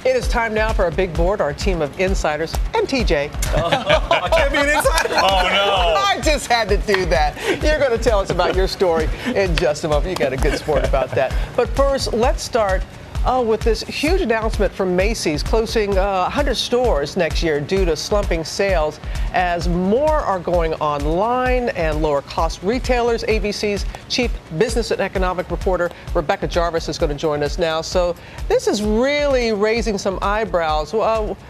It is time now for our big board, our team of insiders, and TJ. I can't be an insider. Oh, no. I just had to do that. You're going to tell us about your story in just a moment. You got a good sport about that. But first, let's start with this huge announcement from Macy's closing 100 stores next year due to slumping sales as more are going online and lower cost retailers. ABC's chief business and economic reporter Rebecca Jarvis is going to join us now. So this is really raising some eyebrows.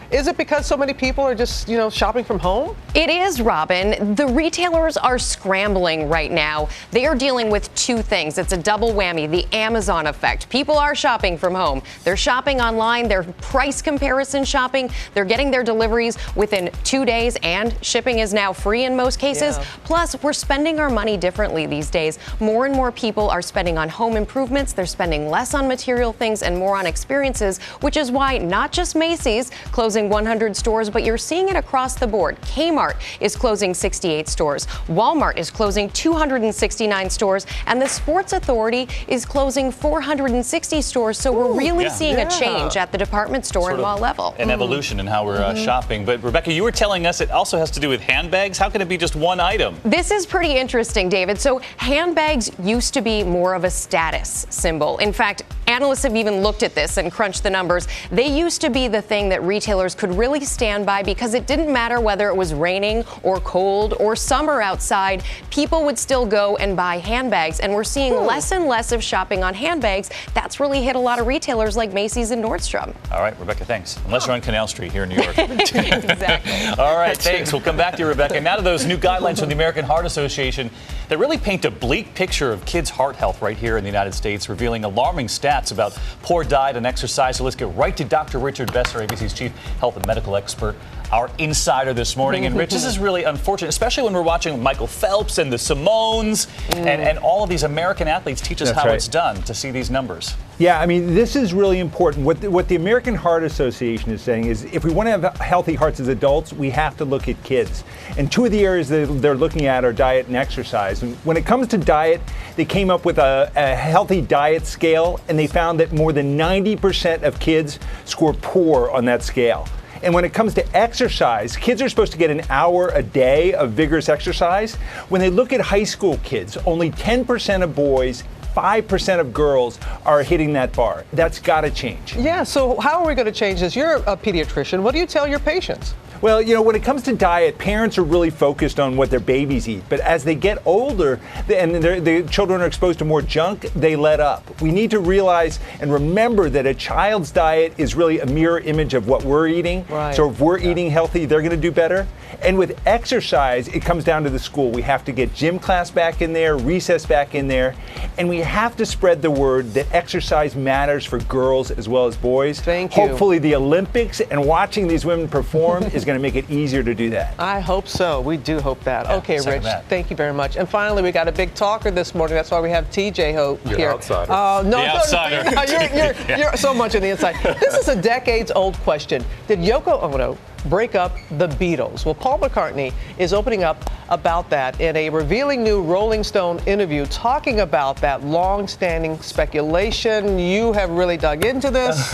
Is it because so many people are just, shopping from home? It is, Robin. The retailers are scrambling right now. They are dealing with two things. It's a double whammy, the Amazon effect. People are shopping from home. They're shopping online. They're price comparison shopping. They're getting their deliveries within 2 days, and shipping is now free in most cases. Yeah. Plus, we're spending our money differently these days. More and more people are spending on home improvements. They're spending less on material things and more on experiences, which is why not just Macy's closing 100 stores, but you're seeing it across the board. Kmart is closing 68 stores. Walmart is closing 269 stores, and the Sports Authority is closing 460 stores. So we're really seeing a change at the department store and mall level. An evolution in how we're shopping. But Rebecca, you were telling us it also has to do with handbags. How can it be just one item? This is pretty interesting, David. So handbags used to be more of a status symbol. In fact, analysts have even looked at this and crunched the numbers. They used to be the thing that retailers could really stand by because it didn't matter whether it was raining or cold or summer outside. People would still go and buy handbags, and we're seeing less and less of shopping on handbags. That's really hit a lot of retailers like Macy's and Nordstrom. All right, Rebecca, thanks. Unless you're on Canal Street here in New York. Exactly. All right, thanks. We'll come back to you, Rebecca. Now to those new guidelines from the American Heart Association that really paint a bleak picture of kids' heart health right here in the United States, revealing alarming stats about poor diet and exercise. So let's get right to Dr. Richard Besser, ABC's chief health and medical expert, our insider this morning. And Rich, this is really unfortunate, especially when we're watching Michael Phelps and the Simones and all of these American athletes teach us how it's done to see these numbers. Yeah, I mean, this is really important. What the American Heart Association is saying is if we want to have healthy hearts as adults, we have to look at kids. And two of the areas that they're looking at are diet and exercise. And when it comes to diet, they came up with a healthy diet scale, and they found that more than 90% of kids score poor on that scale. And when it comes to exercise, kids are supposed to get an hour a day of vigorous exercise. When they look at high school kids, only 10% of boys, 5% of girls are hitting that bar. That's got to change. Yeah, so how are we going to change this? You're a pediatrician. What do you tell your patients? Well, when it comes to diet, parents are really focused on what their babies eat. But as they get older and the children are exposed to more junk, they let up. We need to realize and remember that a child's diet is really a mirror image of what we're eating. Right. So if we're eating healthy, they're going to do better. And with exercise, it comes down to the school. We have to get gym class back in there, recess back in there, and we have to spread the word that exercise matters for girls as well as boys. Thank you. Hopefully the Olympics and watching these women perform is going to make it easier to do that. I hope so. We do hope that. Yeah, okay, Rich, that. thank you very much. And finally, we got a big talker this morning. That's why we have TJ You're here. outsider. No, The outsider. You're so much on the inside. This is a decades-old question. Did Yoko Ono break up the Beatles? Well, Paul McCartney is opening up about that in a revealing new Rolling Stone interview, talking about that long-standing speculation. You have really dug into this.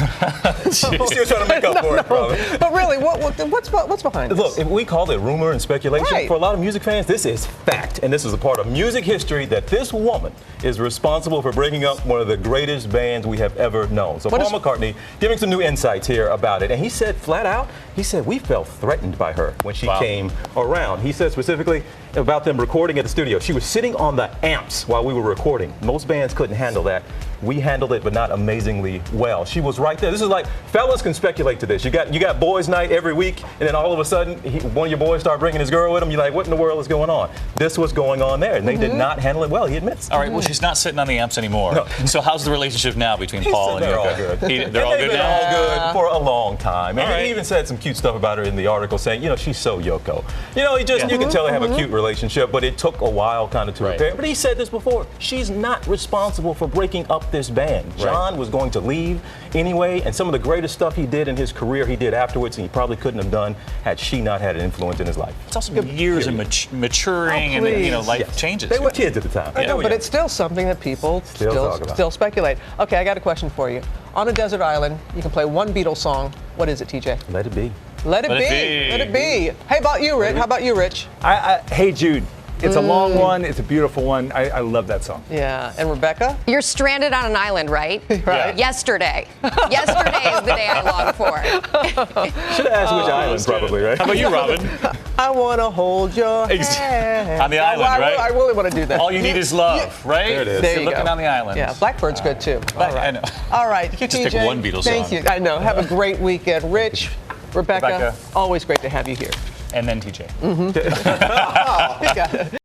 Still trying to make up for it, probably. But really, what's behind this? Look, if we call it rumor and speculation, Right. for a lot of music fans, this is fact. And this is a part of music history that this woman is responsible for breaking up one of the greatest bands we have ever known. So Paul McCartney giving some new insights here about it. And he said flat out, we felt threatened by her when she came around. He said specifically about them recording at the studio. She was sitting on the amps while we were recording. Most bands couldn't handle that. We handled it, but not amazingly well. She was right there. This is like, fellas can speculate to this. You got boys' night every week, and then all of a sudden, one of your boys start bringing his girl with him. You're like, what in the world is going on? This was going on there, and they did not handle it well. He admits. All right, well, she's not sitting on the amps anymore. No. So how's the relationship now between Paul and They're Yoko? all good. They're all good now? All good for a long time. And Right. he even said some cute stuff about her in the article saying, she's so Yoko. You can tell they have a cute relationship, but it took a while kind of to repair. But he said this before. She's not responsible for breaking up this band. John was going to leave anyway, and some of the greatest stuff he did in his career, he did afterwards, and he probably couldn't have done had she not had an influence in his life. It's also years of maturing and life changes. They were kids at the time. I know, but it's still something that people still speculate. Okay, I got a question for you. on a desert island. You can play one Beatles song. What is it, TJ? Let it be. Let it Let it be. be. Let it be. How about you, Rich? How about you, Rich? Hey Jude. It's a long one. It's a beautiful one. I love that song. Yeah. And Rebecca? You're stranded on an island, right? Right. Yesterday. Yesterday is the day I long for. Should have asked which island, probably, right? How about you, Robin? I want to hold your hand. On the island, right? I really want to do that. All you need is love, right? There it is. There You're you looking go. on the island. Yeah, Blackbird's good too. All I right. know. All right. You can't just pick TJ, one Beatles Thank song. you. I know. Have a great weekend. Rich, Rebecca, Rebecca. always great to have you here. And then TJ. You got it.